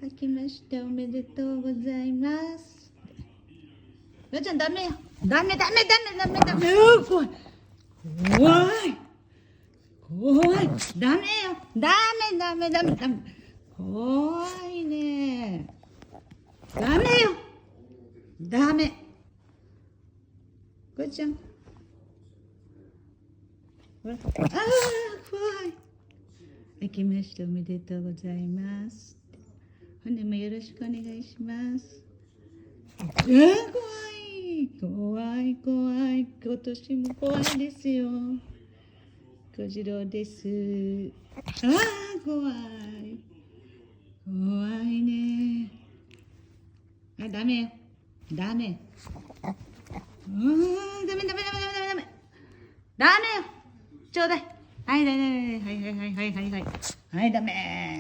明けましておめでとうございます。よっちゃんダメよ。ダメ。怖い。怖い。ダメよ。ダメ。怖いね。ダメよ。ダメ。こいちゃん。ほら。怖い。明けましておめでとうございます。本年もよろしくお願いします。怖い。今年も怖いですよ。小次郎です。怖いね。ダメよ。ダメよ。ダメよ。ちょうだい。はい、ダメ。